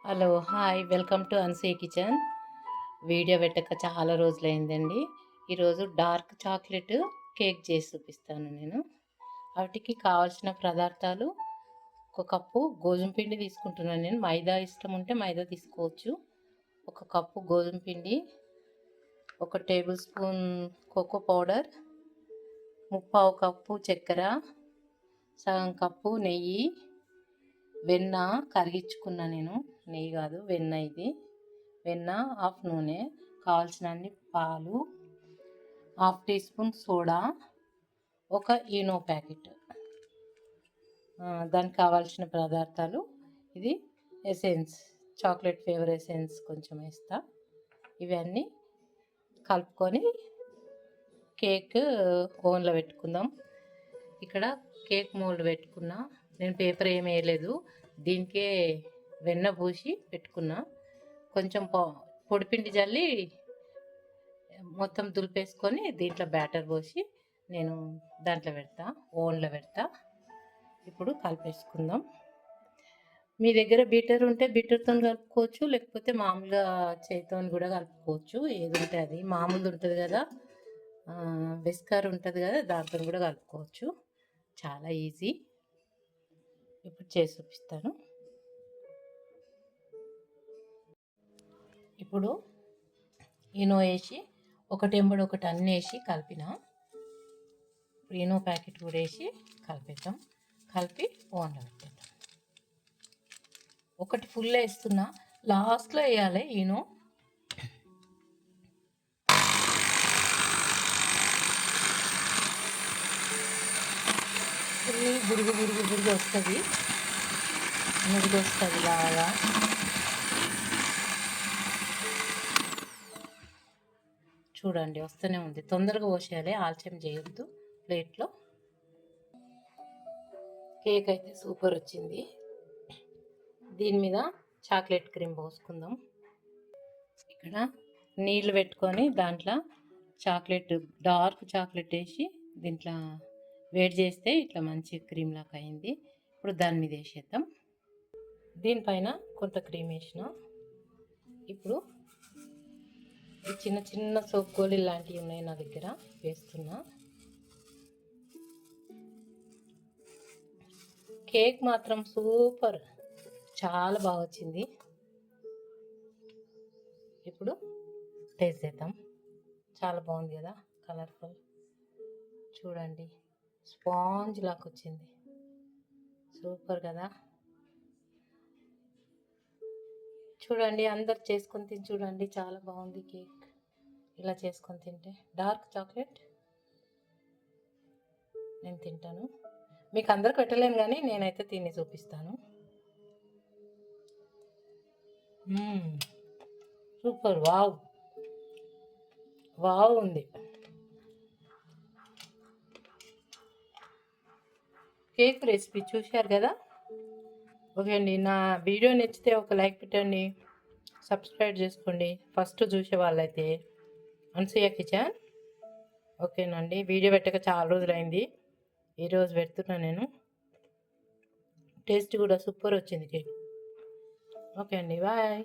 Hello hi welcome to అన్సీ kitchen. Video పెట్టక చాలా రోజులైందండి. ఈరోజు డార్క్ చాక్లెట్ కేక్ చేసి చూపిస్తాను నేను. వాటికి కావాల్సిన పదార్థాలు: ఒక కప్పు గోధుమ పిండి తీసుకుంటున్నాను నేను. మైదా ఇష్టం ఉంటే మైదా తీసుకోవచ్చు. ఒక కప్పు గోధుమ పిండి, 1 tablespoon cocoa powder, 3/4 cup చక్కెర, సగం కప్పు నెయ్యి, వెన్న కరిగించుకున్నా నేను, నెయ్యి కాదు వెన్న. ఇది వెన్న, హాఫ్ నూనె, కావాల్సినన్ని పాలు, 1/2 టీ స్పూన్ సోడా, ఒక ఈనో ప్యాకెట్. దానికి కావాల్సిన పదార్థాలు: ఇది ఎసెన్స్, చాక్లెట్ ఫ్లేవర్ ఎసెన్స్ కొంచెం వేస్తా. ఇవన్నీ కలుపుకొని కేక్ ఓవెన్లో పెట్టుకుందాం. ఇక్కడ కేక్ మోల్డ్ పెట్టుకున్నా నేను, పేపర్ ఏమి వేయలేదు. దీనికే వెన్న పూసి పెట్టుకున్నా. కొంచెం పొడిపిండి జల్లి మొత్తం దులిపేసుకొని దీంట్లో బ్యాటర్ పోసి నేను దాంట్లో పెడతా, ఓవెన్లో పెడతా. ఇప్పుడు కలిపేసుకుందాం. మీ దగ్గర బీటర్ ఉంటే బీటర్తో కలుపుకోవచ్చు, లేకపోతే మామూలుగా చేతితో కూడా కలుపుకోవచ్చు. ఏది ఉంటే అది. మామూలుది ఉంటుంది కదా, విస్కర్ ఉంటుంది కదా, దాంతో కూడా కలుపుకోవచ్చు. చాలా ఈజీ. ఇప్పుడు చేసి చూపిస్తాను. ఇప్పుడు ఈనో వేసి ఒకటెంబడి ఒకటి అన్నీ వేసి కలిపిన. ఇప్పుడు ఈనో ప్యాకెట్ కూడా వేసి కలిపేద్దాం. కలిపి ఓవెన్లో పెట్టేద్దాం. ఒకటి ఫుల్ వేస్తున్నా, లాస్ట్లో వేయాలి ఈనో. ఫుల్ బురుగు బురుగు బురుగు వస్తుంది, నురుగు వస్తుంది బాగా. చూడండి వస్తూనే ఉంది. తొందరగా పోసేయాలి, ఆలస్యం చేయొద్దు. ప్లేట్లో కేక్ అయితే సూపర్ వచ్చింది. దీని మీద చాక్లెట్ క్రీమ్ పోసుకుందాం. ఇక్కడ నీళ్ళు పెట్టుకొని దాంట్లో చాక్లెట్, డార్క్ చాక్లెట్ వేసి దీంట్లో వేడి చేస్తే ఇట్లా మంచి క్రీమ్ లాగా అయింది. ఇప్పుడు దాని మీద వేసేద్దాం. దీనిపైన కొంత క్రీమ్ వేసిన. ఇప్పుడు ఈ చిన్న చిన్న సోప్ గోళీలు లాంటివి ఉన్నాయి నా దగ్గర, వేస్తున్నా. కేక్ మాత్రం సూపర్, చాలా బాగా వచ్చింది. ఇప్పుడు టేస్ట్ చేద్దాం. చాలా బాగుంది కదా, కలర్ఫుల్. చూడండి స్పాంజ్ లాగా వచ్చింది, సూపర్ కదా. చూడండి అందరు చేసుకొని తిని చూడండి, చాలా బాగుంది కేక్. ఇలా చేసుకొని తింటే డార్క్ చాక్లెట్ నేను తింటాను. మీకు అందరికి పెట్టలేను కానీ నేనైతే తిని చూపిస్తాను. సూపర్, వావ్ వావ్ ఉంది కేక్ రెసిపీ. చూశారు కదా. ఓకే అండి, నా వీడియో నచ్చితే ఒక లైక్ పెట్టండి, సబ్స్క్రైబ్ చేసుకోండి. ఫస్ట్ చూసే వాళ్ళైతే అన్సూయ కిచెన్. ఓకేనండి, వీడియో పెట్టక చాలా రోజులైంది, ఈరోజు పెడుతున్నా నేను. టేస్ట్ కూడా సూపర్ వచ్చింది కేక్. ఓకే అండి, బాయ్.